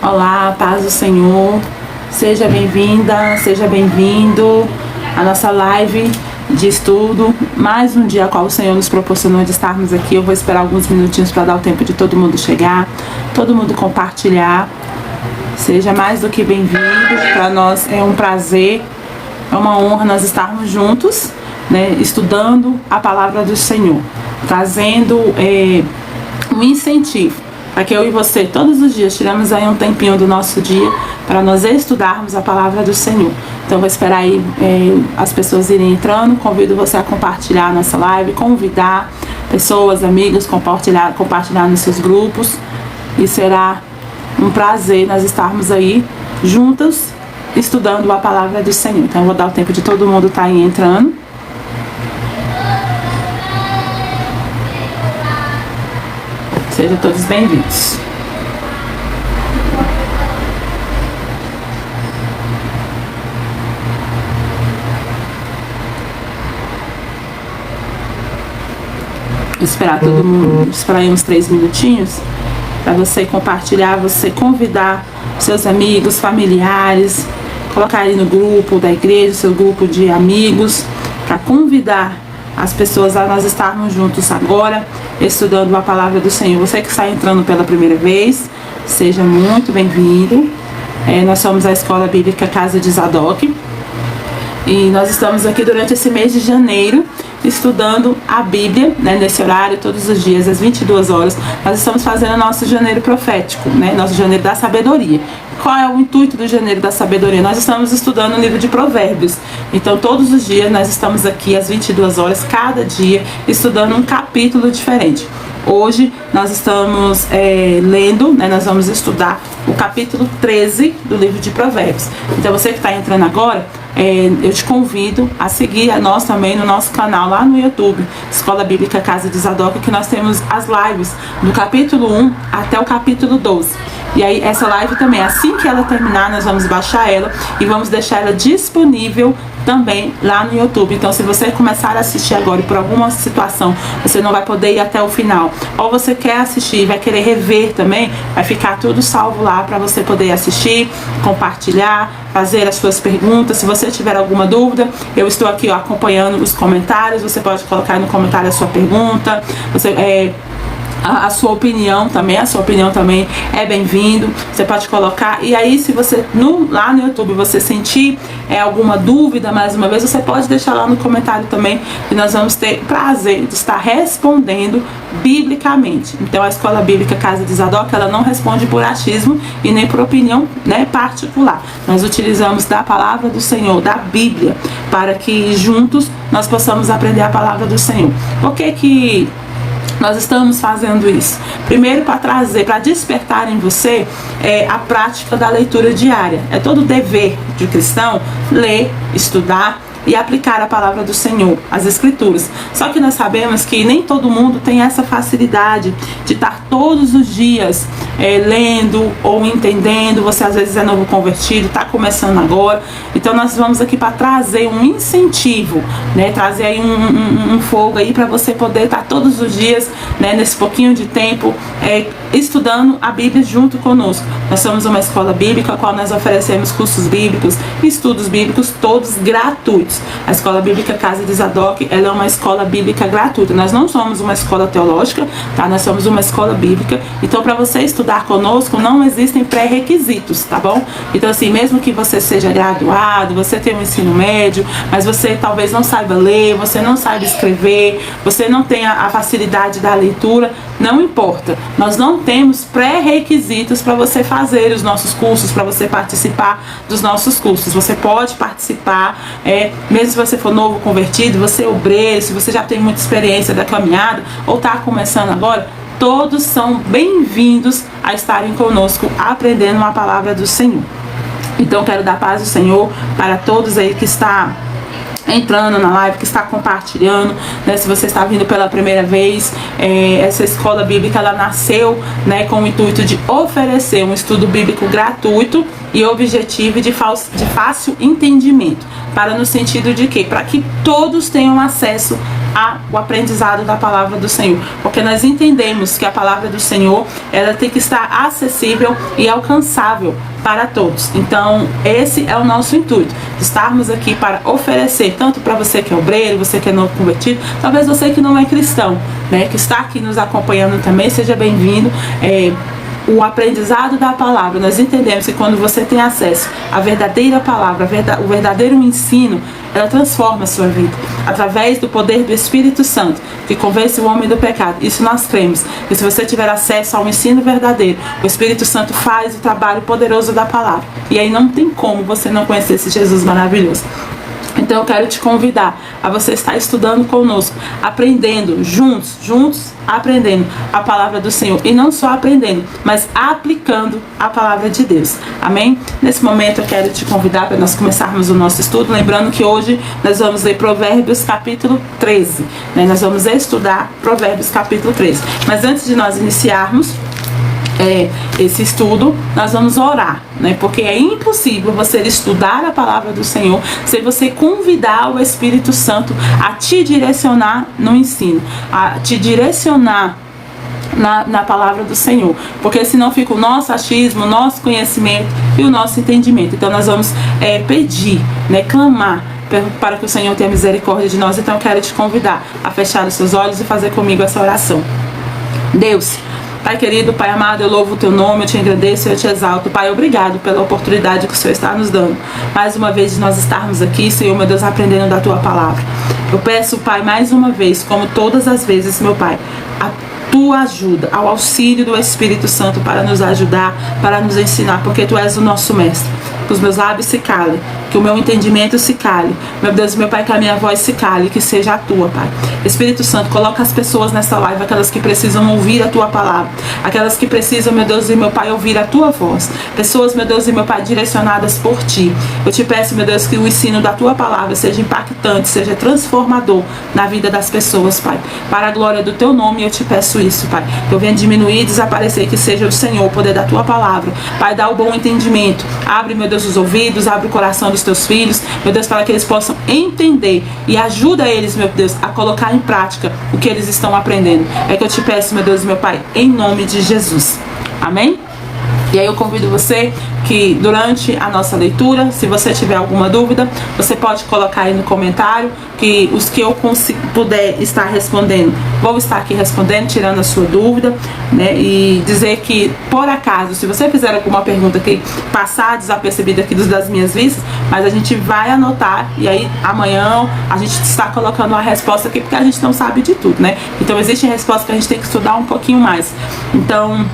Olá, paz do Senhor. Seja bem-vinda, seja bem-vindo à nossa live de estudo. Mais um dia a qual o Senhor nos proporcionou de estarmos aqui. Eu vou esperar alguns minutinhos para dar o tempo de todo mundo chegar, todo mundo compartilhar. Seja mais do que bem-vindo. Para nós é um prazer, é uma honra nós estarmos juntos, né, estudando a palavra do Senhor, trazendo um incentivo para que eu e você, todos os dias, tiramos aí um tempinho do nosso dia para nós estudarmos a palavra do Senhor. Então, vou esperar aí as pessoas irem entrando. Convido você a compartilhar a nossa live, convidar pessoas, amigos, compartilhar nos seus grupos. E será um prazer nós estarmos aí juntos, estudando a palavra do Senhor. Então, eu vou dar o tempo de todo mundo estar aí entrando. Sejam todos bem-vindos. Esperar todo mundo, esperar uns 3 minutinhos para você compartilhar, você convidar seus amigos, familiares, colocar aí no grupo da igreja, seu grupo de amigos, para convidar as pessoas a nós estarmos juntos agora, estudando a palavra do Senhor. Você que está entrando pela primeira vez, seja muito bem-vindo. Nós somos a Escola Bíblica Casa de Zadok e nós estamos aqui durante esse mês de janeiro estudando a Bíblia, né, nesse horário, todos os dias, às 22 horas. Nós estamos fazendo nosso janeiro profético, né, nosso janeiro da sabedoria. Qual é o intuito do janeiro da sabedoria? Nós estamos estudando o livro de Provérbios. Então, todos os dias nós estamos aqui às 22 horas, cada dia, estudando um capítulo diferente. Hoje nós estamos lendo, né, nós vamos estudar o capítulo 13 do livro de Provérbios. Então, você que está entrando agora, eu te convido a seguir a nós também no nosso canal lá no YouTube, Escola Bíblica Casa de Zadok, que nós temos as lives do capítulo 1 até o capítulo 12. E aí essa live também, assim que ela terminar, nós vamos baixar ela e vamos deixar ela disponível também lá no YouTube. Então, se você começar a assistir agora e por alguma situação você não vai poder ir até o final, ou você quer assistir e vai querer rever também, vai ficar tudo salvo lá para você poder assistir, compartilhar, fazer as suas perguntas. Se você tiver alguma dúvida, eu estou aqui acompanhando os comentários. Você pode colocar no comentário a sua pergunta, a sua opinião também é bem-vindo. Você pode colocar, e aí se você lá no YouTube você sentir alguma dúvida, mais uma vez, você pode deixar lá no comentário também, e nós vamos ter prazer de estar respondendo biblicamente. Então, a Escola Bíblica Casa de Zadok, ela não responde por achismo e nem por opinião, né, particular. Nós utilizamos da palavra do Senhor, da Bíblia, para que juntos nós possamos aprender a palavra do Senhor. Por que nós estamos fazendo isso? Primeiro, para trazer, para despertar em você a prática da leitura diária. É todo dever de cristão ler, estudar e aplicar a palavra do Senhor, as Escrituras. Só que nós sabemos que nem todo mundo tem essa facilidade de estar todos os dias lendo ou entendendo. Você às vezes é novo convertido, está começando agora. Então nós vamos aqui para trazer um incentivo, né? Trazer aí um fogo aí para você poder estar todos os dias, né, nesse pouquinho de tempo, estudando a Bíblia junto conosco. Nós somos uma escola bíblica, a qual nós oferecemos cursos bíblicos, estudos bíblicos, todos gratuitos. A Escola Bíblica Casa de Zadok, ela é uma escola bíblica gratuita. Nós não somos uma escola teológica, tá? Nós somos uma escola bíblica. Então, para você estudar conosco, não existem pré-requisitos, tá bom? Então, assim, mesmo que você seja graduado, você tenha um ensino médio, mas você talvez não saiba ler, você não saiba escrever, você não tenha a facilidade da leitura, não importa. Nós não temos pré-requisitos para você fazer os nossos cursos, para você participar dos nossos cursos. Você pode participar, mesmo se você for novo convertido, você é obreiro, se você já tem muita experiência da caminhada ou está começando agora, todos são bem-vindos a estarem conosco aprendendo a palavra do Senhor. Então, quero dar paz do Senhor para todos aí que está entrando na live, que está compartilhando, né? Se você está vindo pela primeira vez, essa escola bíblica, ela nasceu, né, com o intuito de oferecer um estudo bíblico gratuito e objetivo e de fácil entendimento, para no sentido de quê? Para que todos tenham acesso ao aprendizado da palavra do Senhor, porque nós entendemos que a palavra do Senhor, ela tem que estar acessível e alcançável para todos. Então esse é o nosso intuito, estarmos aqui para oferecer, tanto para você que é obreiro, você que é novo convertido, talvez você que não é cristão, né, que está aqui nos acompanhando também, seja bem-vindo. O aprendizado da palavra, nós entendemos que quando você tem acesso à verdadeira palavra, o verdadeiro ensino, ela transforma a sua vida, através do poder do Espírito Santo, que convence o homem do pecado. Isso nós cremos, que se você tiver acesso ao ensino verdadeiro, o Espírito Santo faz o trabalho poderoso da palavra, e aí não tem como você não conhecer esse Jesus maravilhoso. Então eu quero te convidar a você estar estudando conosco, aprendendo juntos aprendendo a palavra do Senhor, e não só aprendendo, mas aplicando a palavra de Deus. Amém? Nesse momento eu quero te convidar para nós começarmos o nosso estudo, lembrando que hoje nós vamos ler Provérbios capítulo 13, né? Nós vamos estudar Provérbios capítulo 13, mas antes de nós iniciarmos esse estudo, nós vamos orar, né? Porque é impossível você estudar a palavra do Senhor sem você convidar o Espírito Santo a te direcionar no ensino, a te direcionar na palavra do Senhor, porque senão fica o nosso achismo, o nosso conhecimento e o nosso entendimento. Então nós vamos pedir, né, clamar para que o Senhor tenha misericórdia de nós. Então eu quero te convidar a fechar os seus olhos e fazer comigo essa oração. Deus, Pai querido, Pai amado, eu louvo o Teu nome, eu te agradeço, eu te exalto. Pai, obrigado pela oportunidade que o Senhor está nos dando, mais uma vez, de nós estarmos aqui, Senhor, meu Deus, aprendendo da Tua palavra. Eu peço, Pai, mais uma vez, como todas as vezes, meu Pai, a Tua ajuda, ao auxílio do Espírito Santo para nos ajudar, para nos ensinar, porque Tu és o nosso mestre. Que os meus lábios se calem, que o meu entendimento se cale, meu Deus, meu Pai, que a minha voz se cale, que seja a Tua, Pai. Espírito Santo, coloca as pessoas nessa live, aquelas que precisam ouvir a Tua palavra, aquelas que precisam, meu Deus e meu Pai, ouvir a Tua voz, pessoas, meu Deus e meu Pai, direcionadas por Ti. Eu te peço, meu Deus, que o ensino da Tua palavra seja impactante, seja transformador na vida das pessoas, Pai, para a glória do Teu nome. Eu te peço isso, Pai, que eu venha diminuir e desaparecer, que seja o Senhor, o poder da Tua palavra, Pai, dá o bom entendimento, abre, meu Deus, os ouvidos, abre o coração dos Teus filhos, meu Deus, para que eles possam entender, e ajuda eles, meu Deus, a colocar em prática o que eles estão aprendendo. É que eu te peço, meu Deus e meu Pai, em nome de Jesus. Amém? E aí eu convido você que durante a nossa leitura, se você tiver alguma dúvida, você pode colocar aí no comentário, que os que eu puder estar respondendo, vou estar aqui respondendo, tirando a sua dúvida, né? E dizer que, por acaso, se você fizer alguma pergunta que passar desapercebida aqui das minhas vistas, mas a gente vai anotar, e aí amanhã a gente está colocando a resposta aqui, porque a gente não sabe de tudo, né? Então existe a resposta que a gente tem que estudar um pouquinho mais. Então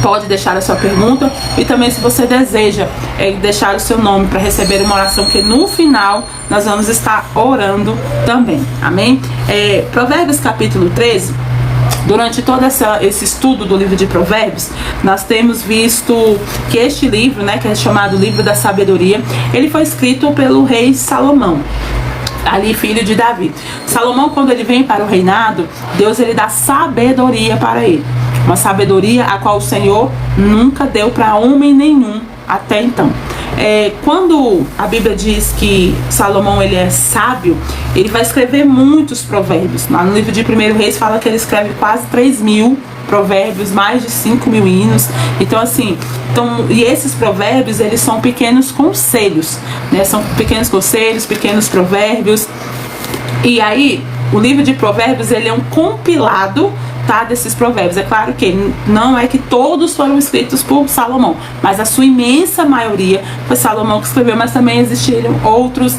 pode deixar a sua pergunta, e também, se você deseja deixar o seu nome para receber uma oração, que no final nós vamos estar orando também. Amém? Provérbios capítulo 13, durante todo esse estudo do livro de Provérbios, nós temos visto que este livro, né, que é chamado Livro da Sabedoria, ele foi escrito pelo rei Salomão, ali filho de Davi. Salomão, quando ele vem para o reinado, Deus, ele dá sabedoria para ele, uma sabedoria a qual o Senhor nunca deu para homem nenhum até então. Quando a Bíblia diz que Salomão, ele é sábio, ele vai escrever muitos provérbios. Lá no livro de 1 Reis fala que ele escreve quase 3.000 provérbios, mais de 5.000 hinos. Então assim, e esses provérbios, eles são pequenos conselhos, né? São pequenos conselhos, pequenos provérbios. E aí o livro de Provérbios, ele é um compilado, tá, desses provérbios. É claro que não é que todos foram escritos por Salomão, mas a sua imensa maioria foi Salomão que escreveu, mas também existiram outros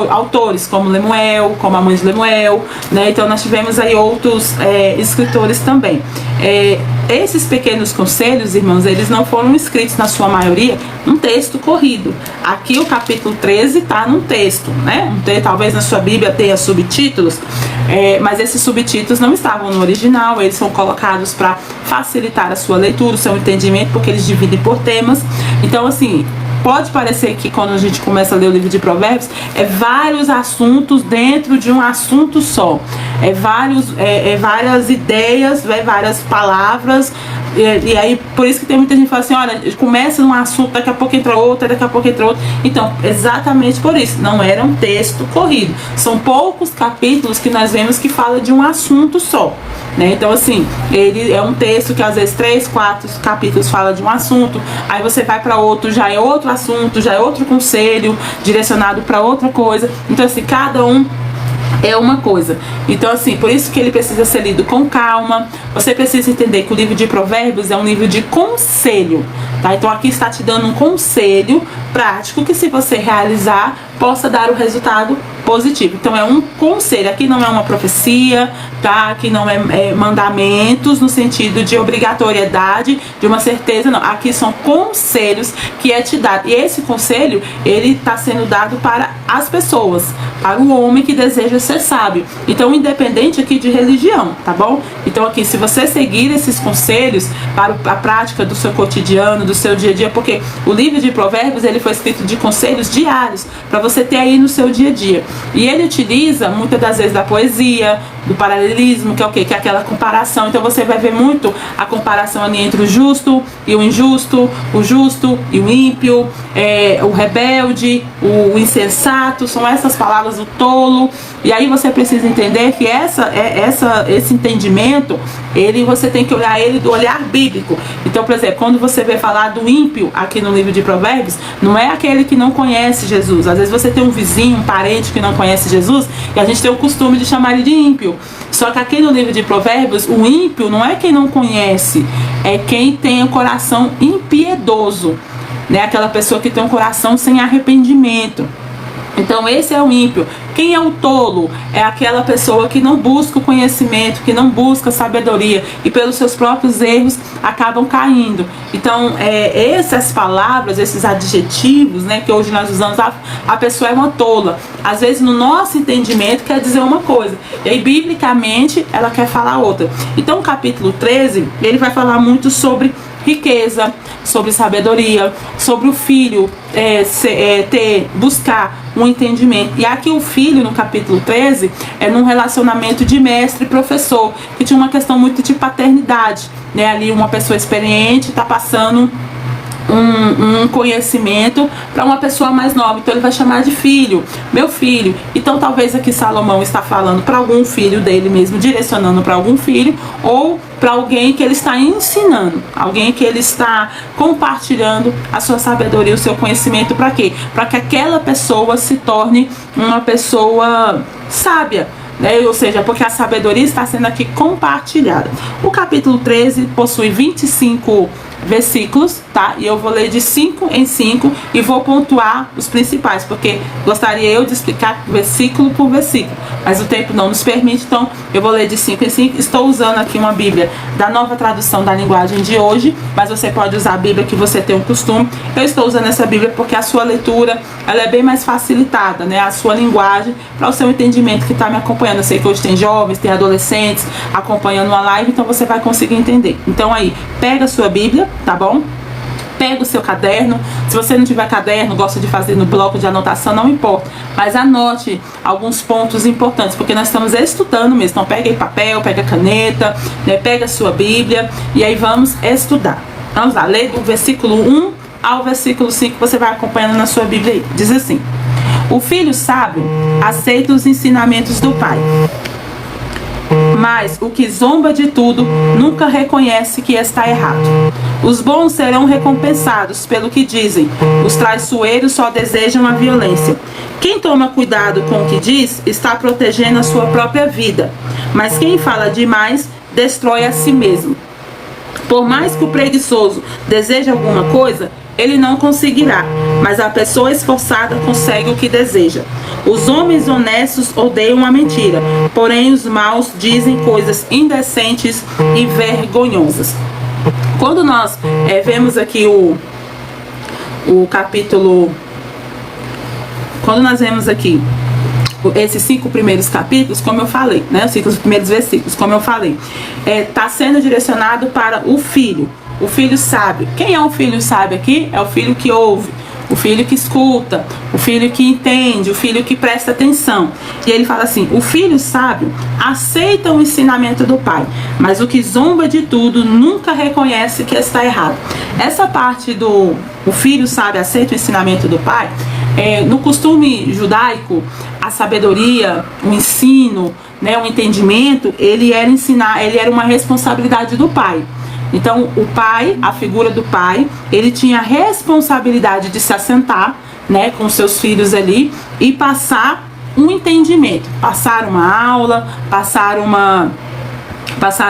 autores, como Lemuel, como a mãe de Lemuel, né? Então nós tivemos aí outros escritores também. Esses pequenos conselhos, irmãos, eles não foram escritos, na sua maioria, num texto corrido. Aqui o capítulo 13 está num texto, né? Talvez na sua Bíblia tenha subtítulos, mas esses subtítulos não estavam no original, eles são colocados para facilitar a sua leitura, o seu entendimento, porque eles dividem por temas. Então assim, pode parecer que quando a gente começa a ler o livro de Provérbios, é vários assuntos dentro de um assunto só. Várias ideias, várias palavras. E aí, por isso que tem muita gente que fala assim, olha, começa num assunto, daqui a pouco entra outro, daqui a pouco entra outro. Então, exatamente por isso, não era um texto corrido. São poucos capítulos que nós vemos que fala de um assunto só, né? Então, assim, ele é um texto que às vezes 3, 4 capítulos fala de um assunto, aí você vai para outro, já é outro assunto, já é outro conselho direcionado para outra coisa. Então, assim, cada um é uma coisa. Então, assim, por isso que ele precisa ser lido com calma. Você precisa entender que o livro de Provérbios é um livro de conselho, tá? Então aqui está te dando um conselho prático que, se você realizar, possa dar o resultado positivo. Então é um conselho, aqui não é uma profecia, tá? Aqui não é mandamentos no sentido de obrigatoriedade, de uma certeza, não. Aqui são conselhos que é te dado. E esse conselho, ele está sendo dado para as pessoas, para o homem que deseja ser sábio. Então, independente aqui de religião, tá bom? Então aqui, se você seguir esses conselhos para a prática do seu cotidiano, do seu dia a dia, porque o livro de Provérbios, ele foi escrito de conselhos diários, para você ter aí no seu dia a dia. E ele utiliza muitas das vezes da poesia, do paralelismo, que é o quê? Que é aquela comparação. Então você vai ver muito a comparação ali entre o justo e o injusto, o justo e o ímpio, o rebelde, o insensato, são essas palavras, o tolo. E aí você precisa entender que esse entendimento, você tem que olhar ele do olhar bíblico. Então, por exemplo, quando você vê falar do ímpio aqui no livro de Provérbios, não é aquele que não conhece Jesus. Às vezes você tem um vizinho, um parente que não conhece Jesus, e a gente tem o costume de chamar ele de ímpio. Só que aqui no livro de Provérbios, o ímpio não é quem não conhece, é quem tem o coração impiedoso, né? Aquela pessoa que tem um coração sem arrependimento. Então esse é o ímpio. Quem é o tolo? É aquela pessoa que não busca o conhecimento, que não busca a sabedoria, e pelos seus próprios erros acabam caindo. Então essas palavras, esses adjetivos, né, que hoje nós usamos, a pessoa é uma tola. Às vezes no nosso entendimento quer dizer uma coisa, e aí biblicamente ela quer falar outra. Então o capítulo 13, ele vai falar muito sobre riqueza, sobre sabedoria, sobre o filho buscar um entendimento. E aqui o filho, no capítulo 13, é num relacionamento de mestre e professor, que tinha uma questão muito de paternidade, né? Ali uma pessoa experiente está passando um conhecimento para uma pessoa mais nova, então ele vai chamar de filho, meu filho. Então talvez aqui Salomão está falando para algum filho dele mesmo, direcionando para algum filho, ou para alguém que ele está ensinando, alguém que ele está compartilhando a sua sabedoria, o seu conhecimento. Para quê? Para que aquela pessoa se torne uma pessoa sábia, né? Ou seja, porque a sabedoria está sendo aqui compartilhada. O capítulo 13 possui 25 versículos, tá? E eu vou ler de 5 em 5 e vou pontuar os principais, porque gostaria eu de explicar versículo por versículo, mas o tempo não nos permite, então eu vou ler de 5 em 5. Estou usando aqui uma Bíblia da Nova Tradução da Linguagem de Hoje, mas você pode usar a Bíblia que você tem o costume. Eu estou usando essa Bíblia porque a sua leitura, ela é bem mais facilitada, né? A sua linguagem, para o seu entendimento que está me acompanhando. Eu sei que hoje tem jovens, tem adolescentes acompanhando a live, então você vai conseguir entender. Então aí, pega a sua Bíblia, tá bom? Pega o seu caderno. Se você não tiver caderno, gosta de fazer no bloco de anotação, não importa, mas anote alguns pontos importantes, porque nós estamos estudando mesmo. Então pega aí papel, pega caneta, né? Pega a sua Bíblia e aí vamos estudar. Vamos lá, ler do versículo 1 ao versículo 5, você vai acompanhando na sua Bíblia aí. Diz assim: o filho sábio aceita os ensinamentos do pai, mas o que zomba de tudo nunca reconhece que está errado. Os bons serão recompensados pelo que dizem, os traiçoeiros só desejam a violência. Quem toma cuidado com o que diz está protegendo a sua própria vida, mas quem fala demais destrói a si mesmo. Por mais que o preguiçoso deseje alguma coisa, ele não conseguirá, mas a pessoa esforçada consegue o que deseja. Os homens honestos odeiam a mentira, porém os maus dizem coisas indecentes e vergonhosas. Quando nós vemos aqui o capítulo, quando nós vemos aqui esses 5 primeiros capítulos, como eu falei, né, os 5 primeiros versículos, como eu falei, está sendo direcionado para o filho sábio. Quem é o filho sábio aqui? É o filho que ouve, o filho que escuta, o filho que entende, o filho que presta atenção. E ele fala assim: o filho sábio aceita o ensinamento do pai, mas o que zomba de tudo nunca reconhece que está errado. Essa parte do o filho sábio aceita o ensinamento do pai, no costume judaico, a sabedoria, o ensino, né, o entendimento, ele era uma responsabilidade do pai. Então o pai, a figura do pai, ele tinha a responsabilidade de se assentar, né, com seus filhos ali e passar um entendimento, passar uma aula, passar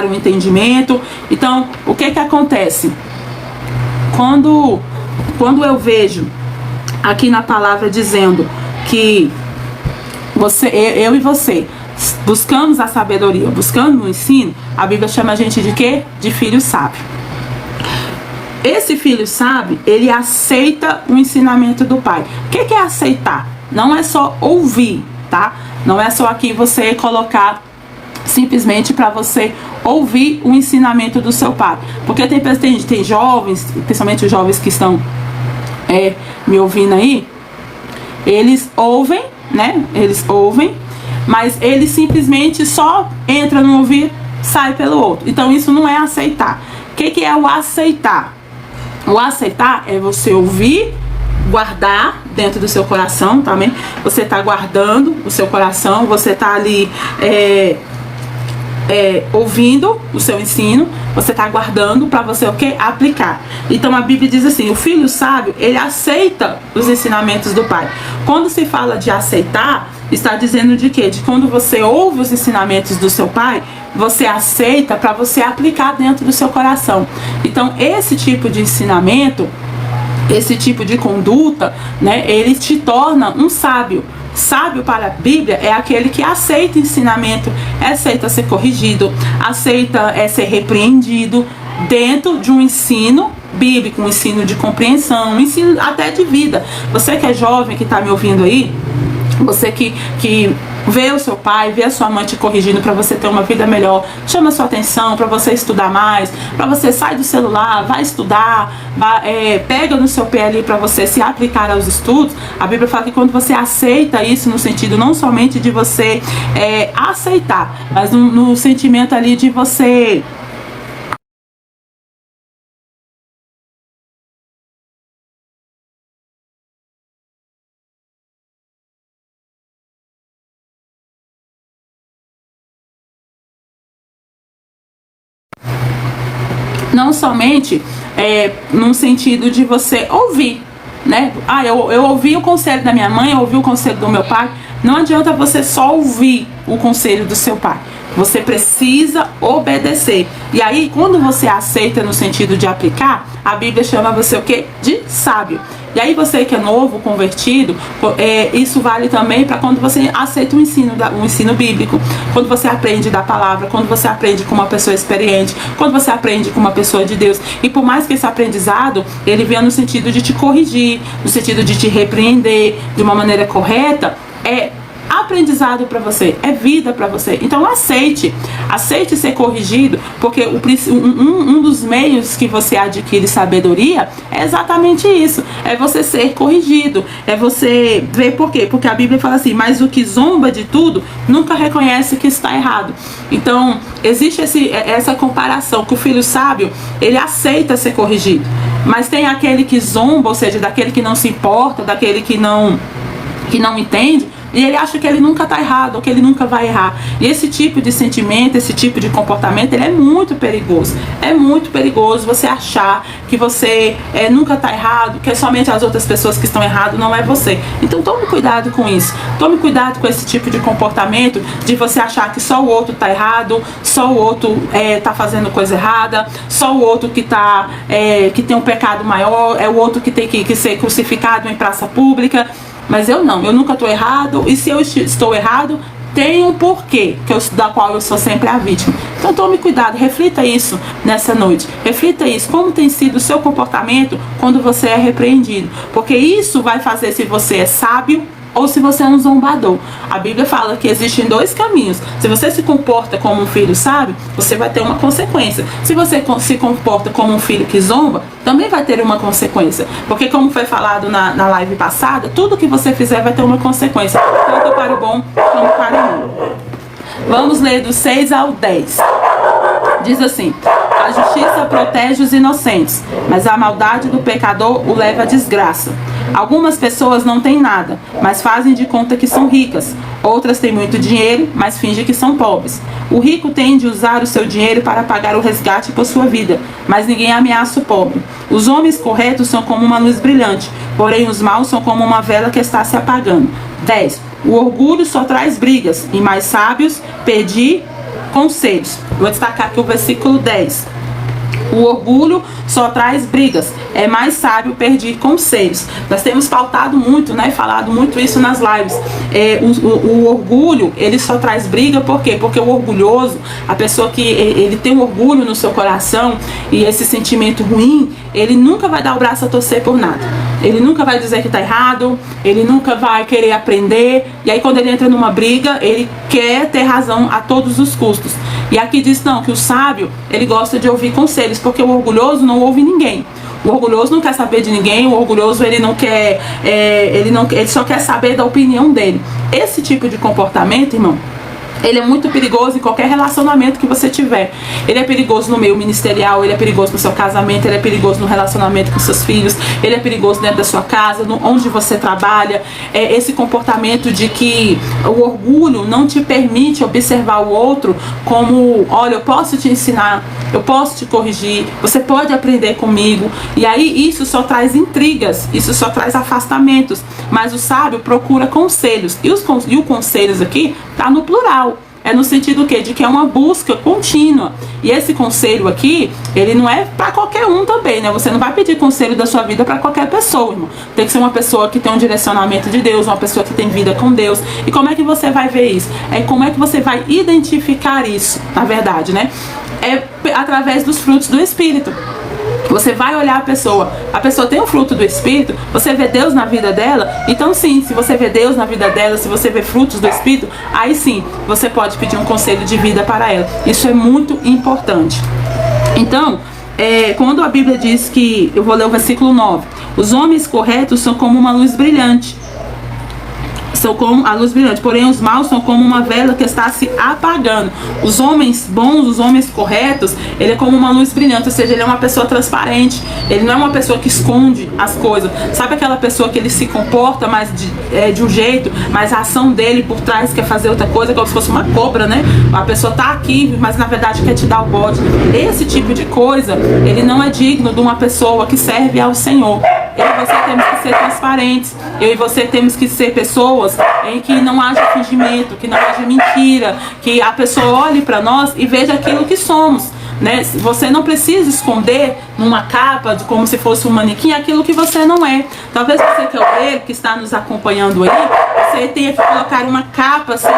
um entendimento. Então o que acontece? Quando eu vejo aqui na palavra dizendo que eu e você buscamos a sabedoria, buscando o ensino, a Bíblia chama a gente de quê? De filho sábio. Esse filho sábio, ele aceita o ensinamento do pai. O que é aceitar? Não é só ouvir, tá? Não é só aqui você colocar simplesmente para você ouvir o ensinamento do seu pai. Porque tem jovens, principalmente os jovens que estão me ouvindo aí, eles ouvem, né? Eles ouvem, mas ele simplesmente só entra no ouvido, sai pelo outro. Então isso não é aceitar. O que é o aceitar? O aceitar é você ouvir, guardar dentro do seu coração também. Você está guardando o seu coração, você está ali ouvindo o seu ensino, você está guardando para você o que? Aplicar. Então a Bíblia diz assim: o filho sábio, ele aceita os ensinamentos do pai. Quando se fala de aceitar, está dizendo de quê? De quando você ouve os ensinamentos do seu pai, você aceita para você aplicar dentro do seu coração. Então esse tipo de ensinamento, esse tipo de conduta, né, ele te torna um sábio. Sábio para a Bíblia é aquele que aceita ensinamento, aceita ser corrigido, aceita ser repreendido dentro de um ensino bíblico, um ensino de compreensão, um ensino até de vida. Você que é jovem, que está me ouvindo aí, você que vê o seu pai, vê a sua mãe te corrigindo para você ter uma vida melhor, chama a sua atenção para você estudar mais, para você sair do celular, vai estudar, pega no seu pé ali para você se aplicar aos estudos. A Bíblia fala que quando você aceita isso, no sentido não somente de você aceitar, mas no sentimento ali de você não somente num sentido de você ouvir, né? Eu ouvi o conselho da minha mãe, eu ouvi o conselho do meu pai. Não adianta você só ouvir o conselho do seu pai. Você precisa obedecer. E aí, quando você aceita no sentido de aplicar, a Bíblia chama você o quê? De sábio. E aí você que é novo, convertido, isso vale também para quando você aceita o ensino bíblico, quando você aprende da palavra, quando você aprende com uma pessoa experiente, quando você aprende com uma pessoa de Deus. E por mais que esse aprendizado, ele venha no sentido de te corrigir, no sentido de te repreender de uma maneira correta, aprendizado para você, é vida para você. Então aceite ser corrigido, porque um dos meios que você adquire sabedoria é exatamente isso, é você ser corrigido, é você ver por quê, porque a Bíblia fala assim: mas o que zomba de tudo nunca reconhece que está errado. Então existe essa comparação, que o filho sábio, ele aceita ser corrigido, mas tem aquele que zomba, ou seja, daquele que não se importa, daquele que não entende, e ele acha que ele nunca está errado, ou que ele nunca vai errar. E esse tipo de sentimento, esse tipo de comportamento, ele é muito perigoso. É muito perigoso você achar que você nunca está errado, que é somente as outras pessoas que estão erradas, não é você. Então tome cuidado com isso. Tome cuidado com esse tipo de comportamento, de você achar que só o outro está errado, só o outro está fazendo coisa errada, só o outro que tem um pecado maior, é o outro que tem que ser crucificado em praça pública. Mas eu nunca estou errado, e se eu estou errado, tem um porquê, da qual eu sou sempre a vítima. Então tome cuidado, reflita isso nessa noite, reflita isso, como tem sido o seu comportamento quando você é repreendido, porque isso vai fazer se você é sábio ou se você é um zombador. A Bíblia fala que existem dois caminhos. Se você se comporta como um filho sábio, você vai ter uma consequência. Se você se comporta como um filho que zomba, também vai ter uma consequência. Porque como foi falado na live passada, tudo que você fizer vai ter uma consequência. Tanto para o bom como para o mal. Vamos ler do 6 ao 10. Diz assim: a justiça protege os inocentes, mas a maldade do pecador o leva à desgraça. Algumas pessoas não têm nada, mas fazem de conta que são ricas. Outras têm muito dinheiro, mas fingem que são pobres. O rico tem de usar o seu dinheiro para pagar o resgate por sua vida, mas ninguém ameaça o pobre. Os homens corretos são como uma luz brilhante, porém os maus são como uma vela que está se apagando. 10. O orgulho só traz brigas, e mais sábios pedir conselhos. Vou destacar aqui o versículo 10. O orgulho só traz brigas, é mais sábio pedir conselhos. Nós temos pautado muito, né, falado muito isso nas lives. O orgulho, ele só traz briga, por quê? Porque o orgulhoso, a pessoa que ele tem um orgulho no seu coração e esse sentimento ruim, ele nunca vai dar o braço a torcer por nada. Ele nunca vai dizer que está errado, ele nunca vai querer aprender. E aí quando ele entra numa briga, ele quer ter razão a todos os custos. E aqui diz não, que o sábio, ele gosta de ouvir conselhos, porque o orgulhoso não ouve ninguém. O orgulhoso não quer saber de ninguém, o orgulhoso ele não quer, ele só quer saber da opinião dele. Esse tipo de comportamento, irmão, ele é muito perigoso em qualquer relacionamento que você tiver. Ele é perigoso no meio ministerial, ele é perigoso no seu casamento, ele é perigoso no relacionamento com seus filhos, ele é perigoso dentro da sua casa, onde você trabalha. Esse comportamento de que o orgulho não te permite observar o outro como, olha, eu posso te ensinar, eu posso te corrigir, você pode aprender comigo. E aí isso só traz intrigas, isso só traz afastamentos. Mas o sábio procura conselhos. E o conselhos aqui tá no plural. É no sentido quê? De que é uma busca contínua. E esse conselho aqui, ele não é para qualquer um também, né? Você não vai pedir conselho da sua vida para qualquer pessoa, irmão. Tem que ser uma pessoa que tem um direcionamento de Deus, uma pessoa que tem vida com Deus. E como é que você vai ver isso? Como é que você vai identificar isso, na verdade, né? É através dos frutos do Espírito. Você vai olhar a pessoa tem um fruto do Espírito, você vê Deus na vida dela, então sim, se você vê Deus na vida dela, se você vê frutos do Espírito, aí sim, você pode pedir um conselho de vida para ela. Isso é muito importante. Então, quando a Bíblia diz que, eu vou ler o versículo 9, os homens corretos são como uma luz brilhante, são como a luz brilhante, porém os maus são como uma vela que está se apagando. Os homens bons, os homens corretos, ele é como uma luz brilhante, ou seja, ele é uma pessoa transparente, ele não é uma pessoa que esconde as coisas. Sabe aquela pessoa que ele se comporta mais de um jeito, mas a ação dele por trás quer fazer outra coisa, como se fosse uma cobra, né? A pessoa tá aqui, mas na verdade quer te dar o bode. Esse tipo de coisa, ele não é digno de uma pessoa que serve ao Senhor. Eu e você temos que ser transparentes, eu e você temos que ser pessoas em que não haja fingimento, que não haja mentira, que a pessoa olhe para nós e veja aquilo que somos, né? Você não precisa esconder numa capa, como se fosse um manequim, aquilo que você não é. Talvez você que é obreiro, que está nos acompanhando aí, você tenha que colocar uma capa assim,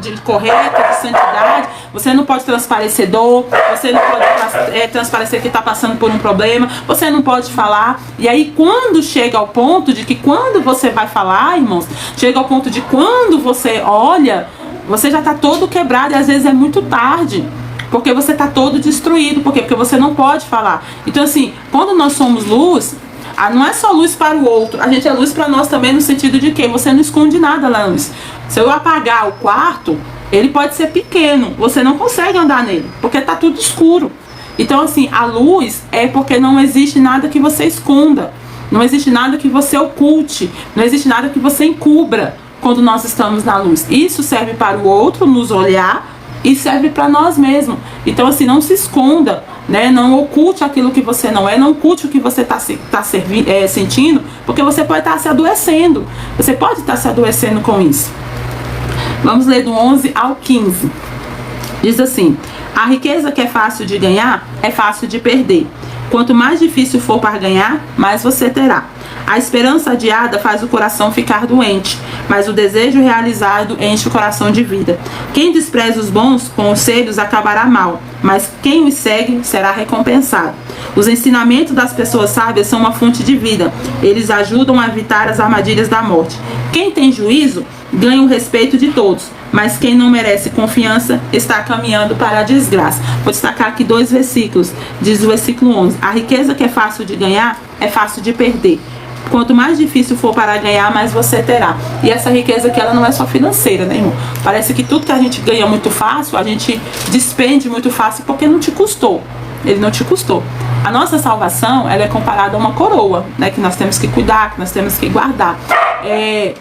de correta, de santidade. Você não pode transparecer dor, você não pode transparecer que está passando por um problema, você não pode falar. E aí quando chega ao ponto de que quando você vai falar, irmãos, chega ao ponto de quando você olha, você já está todo quebrado e às vezes é muito tarde. Porque você está todo destruído. Por quê? Porque você não pode falar. Então assim, quando nós somos luz, não é só luz para o outro, a gente é luz para nós também, no sentido de que você não esconde nada lá na luz. Se eu apagar o quarto, ele pode ser pequeno, você não consegue andar nele, porque está tudo escuro. Então assim, a luz é porque não existe nada que você esconda, não existe nada que você oculte, não existe nada que você encubra quando nós estamos na luz. Isso serve para o outro nos olhar e serve para nós mesmos. Então assim, não se esconda, né? Não oculte aquilo que você não é, não oculte o que você está sentindo, porque você pode estar se adoecendo, você pode estar se adoecendo com isso. Vamos ler do 11 ao 15. Diz assim: a riqueza que é fácil de ganhar é fácil de perder, Quanto mais difícil for para ganhar, mais você terá. A esperança adiada faz o coração ficar doente, mas o desejo realizado enche o coração de vida. Quem despreza os bons conselhos acabará mal, mas quem os segue será recompensado. Os ensinamentos das pessoas sábias são uma fonte de vida. Eles ajudam a evitar as armadilhas da morte. Quem tem juízo ganha o respeito de todos, mas quem não merece confiança está caminhando para a desgraça. Vou destacar aqui 2 versículos. Diz o versículo 11: a riqueza que é fácil de ganhar é fácil de perder. Quanto mais difícil for para ganhar, mais você terá. E essa riqueza aqui, ela não é só financeira, né, irmão? Parece que tudo que a gente ganha muito fácil, a gente despende muito fácil porque não te custou. Ele não te custou. A nossa salvação, ela é comparada a uma coroa, né, que nós temos que cuidar, que nós temos que guardar.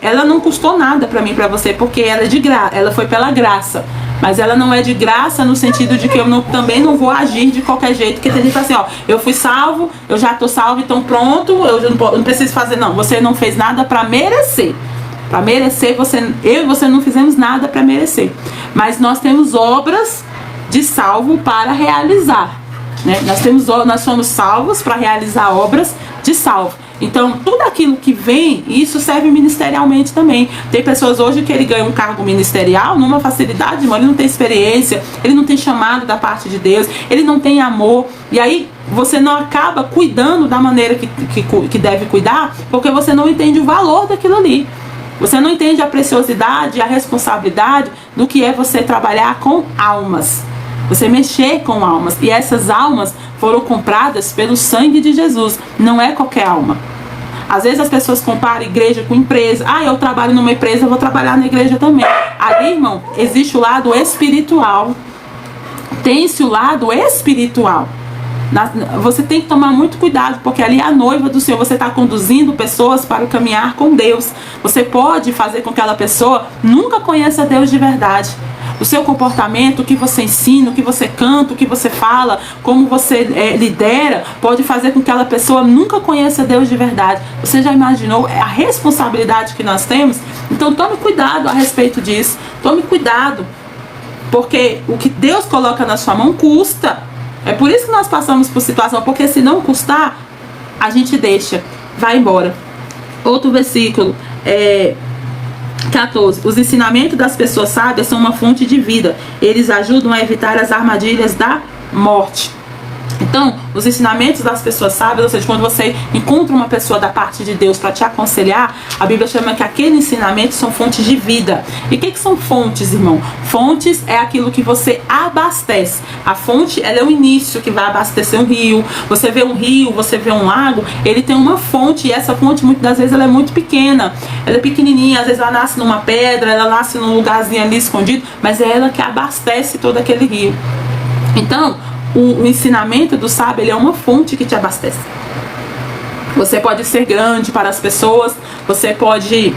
Ela não custou nada para mim, para você, porque ela é de graça, ela foi pela graça. Mas ela não é de graça no sentido de que eu também não vou agir de qualquer jeito. Porque tem gente que fala assim, ó, eu fui salvo, eu já tô salvo, então pronto, eu não preciso fazer. Não, você não fez nada para merecer. Para merecer, eu e você não fizemos nada para merecer. Mas nós temos obras de salvo para realizar, né? Nós somos salvos para realizar obras de salvo. Então, tudo aquilo que vem, isso serve ministerialmente também. Tem pessoas hoje que ele ganha um cargo ministerial numa facilidade, mas ele não tem experiência, ele não tem chamado da parte de Deus, ele não tem amor. E aí, você não acaba cuidando da maneira que deve cuidar, porque você não entende o valor daquilo ali. Você não entende a preciosidade, a responsabilidade do que é você trabalhar com almas. Você mexer com almas. E essas almas foram compradas pelo sangue de Jesus. Não é qualquer alma. Às vezes as pessoas comparam igreja com empresa. Ah, eu trabalho numa empresa, eu vou trabalhar na igreja também. Ali, irmão, existe o lado espiritual. Tem-se o lado espiritual. Você tem que tomar muito cuidado, porque ali é a noiva do Senhor. Você está conduzindo pessoas para caminhar com Deus. Você pode fazer com que aquela pessoa nunca conheça Deus de verdade. O seu comportamento, o que você ensina, o que você canta, o que você fala, como você lidera, pode fazer com que aquela pessoa nunca conheça Deus de verdade. Você já imaginou a responsabilidade que nós temos? Então tome cuidado a respeito disso. Tome cuidado, porque o que Deus coloca na sua mão custa. É por isso que nós passamos por situação, porque se não custar, a gente deixa, vai embora. Outro versículo, 14. Os ensinamentos das pessoas sábias são uma fonte de vida. Eles ajudam a evitar as armadilhas da morte. Então, os ensinamentos das pessoas sábias, ou seja, quando você encontra uma pessoa da parte de Deus para te aconselhar, a Bíblia chama que aquele ensinamento são fontes de vida. E o que são fontes, irmão? Fontes é aquilo que você abastece. A fonte, ela é o início que vai abastecer um rio. Você vê um rio, você vê um lago, ele tem uma fonte, e essa fonte, muitas das vezes, ela é muito pequena. Ela é pequenininha, às vezes ela nasce numa pedra, ela nasce num lugarzinho ali escondido, mas é ela que abastece todo aquele rio. Então, o ensinamento do sábio, ele é uma fonte que te abastece. Você pode ser grande para as pessoas, você pode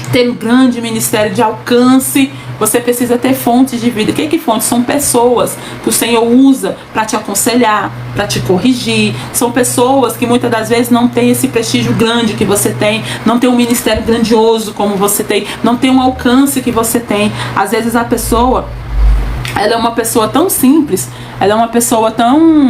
ter um grande ministério de alcance, você precisa ter fontes de vida. O que fontes? São pessoas que o Senhor usa para te aconselhar, para te corrigir. São pessoas que muitas das vezes não têm esse prestígio grande que você tem, não tem um ministério grandioso como você tem, não tem um alcance que você tem. Às vezes a pessoa, ela é uma pessoa tão simples, ela é uma pessoa tão